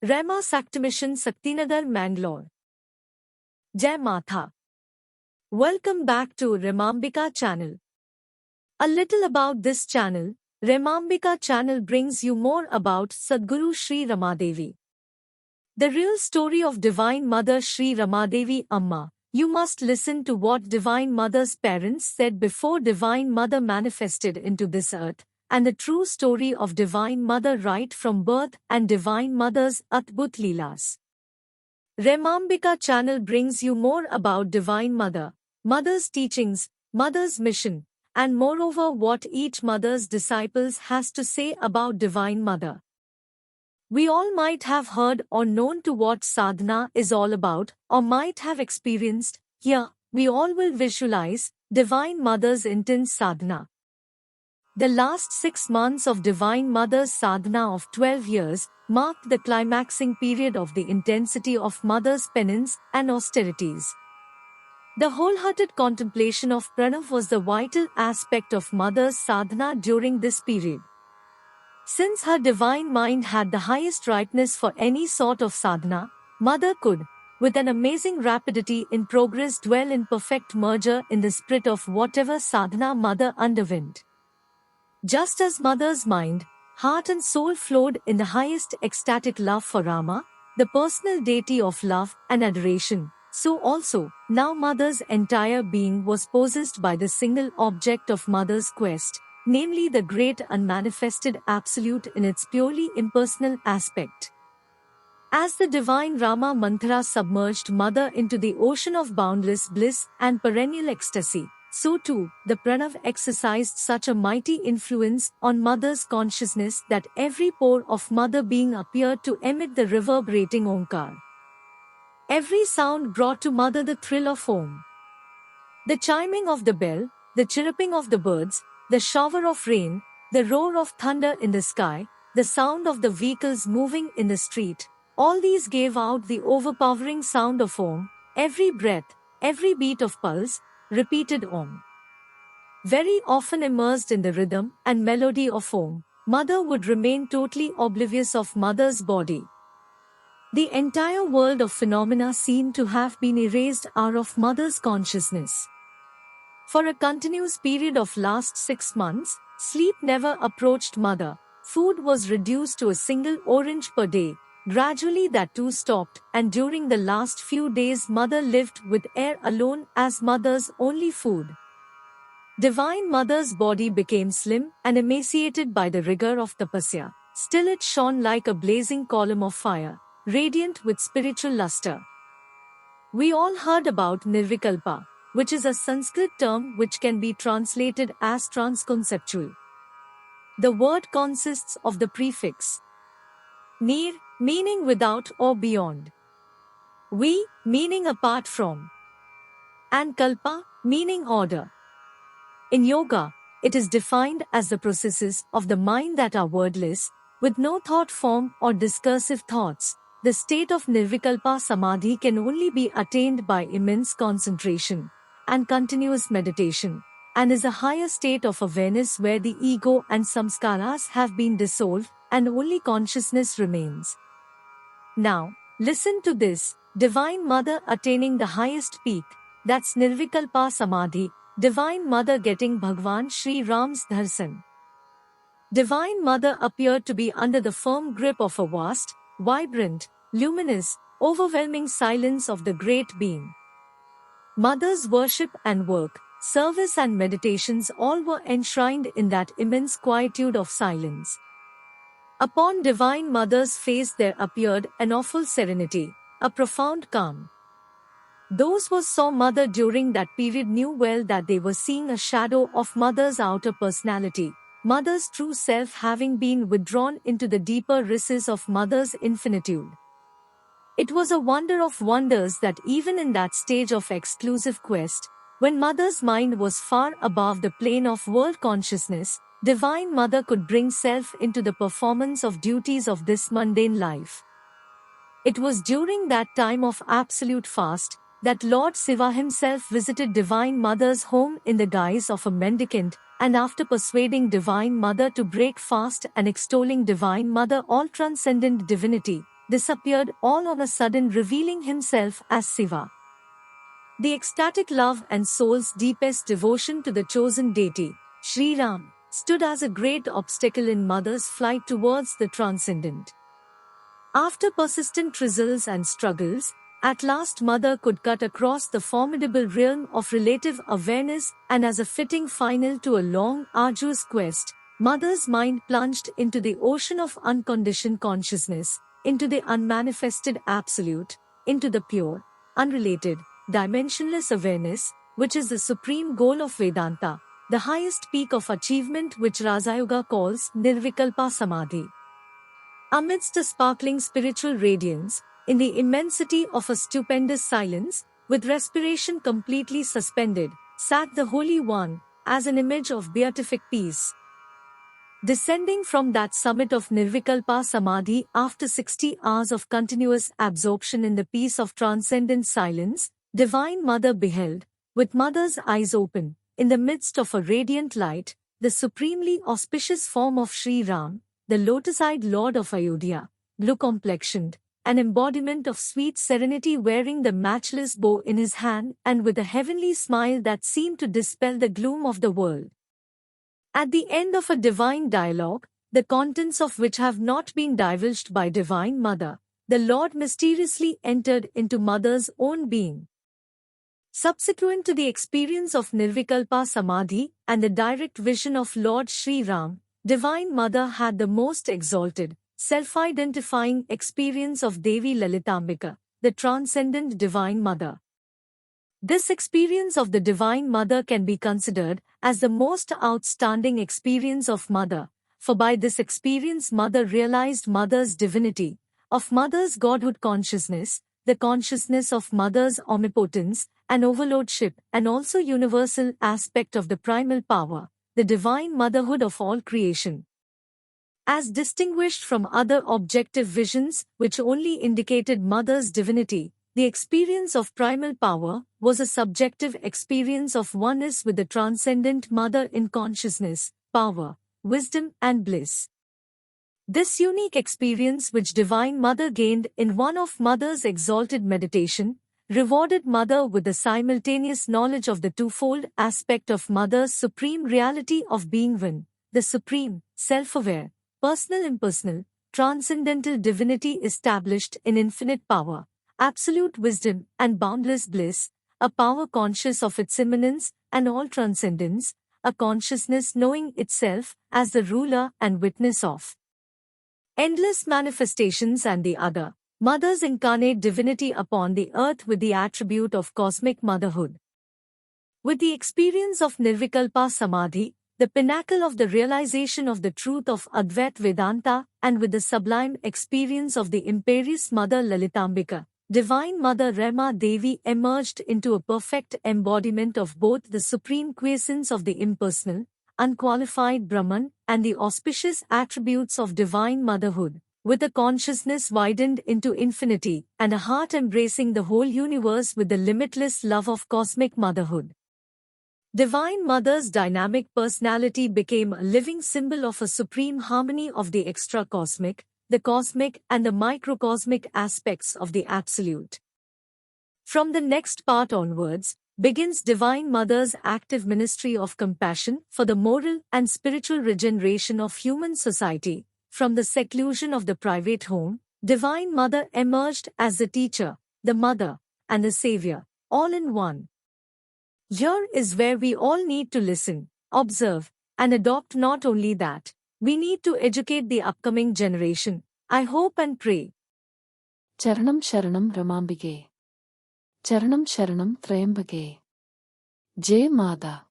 Rema Sakti Mission, Saktinagar, Mangalore. Jai Matha. Welcome back to RaMAMBIKA channel. A little about this channel. RaMAMBIKA channel brings you more about Sadguru Sri Ramadevi. The real story of Divine Mother Sri Ramadevi Amma. You must listen to what Divine Mother's parents said before Divine Mother manifested into this earth, and the true story of Divine Mother right from birth and Divine Mother's Adbhut Leelas. RaMAMBIKA channel brings you more about Divine Mother, Mother's teachings, Mother's mission, and moreover what each Mother's disciples has to say about Divine Mother. We all might have heard or known to what sadhana is all about, or might have experienced. Here, we all will visualize Divine Mother's intense sadhana. The last 6 months of Divine Mother's sadhana of 12 years marked the climaxing period of the intensity of Mother's penance and austerities. The wholehearted contemplation of Pranav was the vital aspect of Mother's sadhana during this period. Since her divine mind had the highest ripeness for any sort of sadhana, Mother could, with an amazing rapidity in progress, dwell in perfect merger in the spirit of whatever sadhana Mother underwent. Just as Mother's mind, heart and soul flowed in the highest ecstatic love for Rama, the personal deity of love and adoration, so also, now Mother's entire being was possessed by the single object of Mother's quest, namely the great unmanifested Absolute in its purely impersonal aspect. As the divine Rama mantra submerged Mother into the ocean of boundless bliss and perennial ecstasy, so too, the Pranav exercised such a mighty influence on Mother's consciousness that every pore of Mother being appeared to emit the reverberating Omkar. Every sound brought to Mother the thrill of Om. The chiming of the bell, the chirruping of the birds, the shower of rain, the roar of thunder in the sky, the sound of the vehicles moving in the street, all these gave out the overpowering sound of Om. Every breath, every beat of pulse, repeated Om. Very often immersed in the rhythm and melody of Om, Mother would remain totally oblivious of Mother's body. The entire world of phenomena seemed to have been erased out of Mother's consciousness. For a continuous period of last 6 months, sleep never approached Mother. Food was reduced to a single orange per day. Gradually that too stopped, and during the last few days Mother lived with air alone as Mother's only food. Divine Mother's body became slim and emaciated by the rigor of tapasya. Still it shone like a blazing column of fire, radiant with spiritual luster. We all heard about Nirvikalpa, which is a Sanskrit term which can be translated as transconceptual. The word consists of the prefix Nir, meaning without or beyond, Vi, meaning apart from, and Kalpa, meaning order. In yoga, it is defined as the processes of the mind that are wordless, with no thought form or discursive thoughts. The state of Nirvikalpa Samadhi can only be attained by immense concentration and continuous meditation, and is a higher state of awareness where the ego and samskaras have been dissolved and only consciousness remains. Now, listen to this, Divine Mother attaining the highest peak, that's Nirvikalpa Samadhi, Divine Mother getting Bhagwan Sri Ram's darshan. Divine Mother appeared to be under the firm grip of a vast, vibrant, luminous, overwhelming silence of the Great Being. Mother's worship and work, service and meditations all were enshrined in that immense quietude of silence. Upon Divine Mother's face there appeared an awful serenity, a profound calm. Those who saw Mother during that period knew well that they were seeing a shadow of Mother's outer personality, Mother's true self having been withdrawn into the deeper recesses of Mother's infinitude. It was a wonder of wonders that even in that stage of exclusive quest, when Mother's mind was far above the plane of world consciousness, Divine Mother could bring self into the performance of duties of this mundane life. It was during that time of absolute fast that Lord Siva himself visited Divine Mother's home in the guise of a mendicant, and after persuading Divine Mother to break fast and extolling Divine Mother all-transcendent divinity, disappeared all on a sudden, revealing himself as Siva. The ecstatic love and soul's deepest devotion to the chosen deity, Sri Ram, stood as a great obstacle in mother's flight towards the transcendent. After persistent trials and struggles, at last mother could cut across the formidable realm of relative awareness, and as a fitting final to a long, arduous quest, mother's mind plunged into the ocean of unconditioned consciousness, into the unmanifested absolute, into the pure, unrelated, dimensionless awareness, which is the supreme goal of Vedanta, the highest peak of achievement which Rajayoga calls Nirvikalpa Samadhi. Amidst a sparkling spiritual radiance, in the immensity of a stupendous silence, with respiration completely suspended, sat the Holy One, as an image of beatific peace. Descending from that summit of Nirvikalpa Samadhi after 60 hours of continuous absorption in the peace of transcendent silence, Divine Mother beheld, with Mother's eyes open, in the midst of a radiant light, the supremely auspicious form of Sri Ram, the lotus-eyed Lord of Ayodhya, blue-complexioned, an embodiment of sweet serenity, wearing the matchless bow in his hand and with a heavenly smile that seemed to dispel the gloom of the world. At the end of a divine dialogue, the contents of which have not been divulged by Divine Mother, the Lord mysteriously entered into Mother's own being. Subsequent to the experience of Nirvikalpa Samadhi and the direct vision of Lord Sri Ram, Divine Mother had the most exalted, self-identifying experience of Devi Lalitambika, the transcendent Divine Mother. This experience of the Divine Mother can be considered as the most outstanding experience of Mother, for by this experience Mother realized Mother's divinity, of Mother's Godhood consciousness, the consciousness of Mother's omnipotence and overlordship, and also universal aspect of the primal power, the divine motherhood of all creation. As distinguished from other objective visions which only indicated Mother's divinity, the experience of primal power was a subjective experience of oneness with the transcendent Mother in consciousness, power, wisdom and bliss. This unique experience which Divine Mother gained in one of Mother's exalted meditation, rewarded Mother with the simultaneous knowledge of the twofold aspect of Mother's supreme reality of being one, the supreme, self-aware, personal-impersonal, transcendental divinity established in infinite power, absolute wisdom and boundless bliss, a power conscious of its immanence and all-transcendence, a consciousness knowing itself as the ruler and witness of endless manifestations, and the other, Mother's incarnate divinity upon the earth with the attribute of cosmic motherhood. With the experience of Nirvikalpa Samadhi, the pinnacle of the realization of the truth of Advait Vedanta, and with the sublime experience of the imperious Mother Lalitambika, Divine Mother Rama Devi emerged into a perfect embodiment of both the supreme quiescence of the impersonal, unqualified Brahman and the auspicious attributes of divine motherhood, with a consciousness widened into infinity and a heart embracing the whole universe with the limitless love of cosmic motherhood. Divine Mother's dynamic personality became a living symbol of a supreme harmony of the extra-cosmic, the cosmic and the microcosmic aspects of the Absolute. From the next part onwards, begins Divine Mother's active ministry of compassion for the moral and spiritual regeneration of human society. From the seclusion of the private home, Divine Mother emerged as the teacher, the mother, and the savior, all in one. Here is where we all need to listen, observe, and adopt. Not only that, we need to educate the upcoming generation. I hope and pray. Charanam Sharanam RaMAMBIKE. Charanam Sharanam Trayambake. Jai Mada.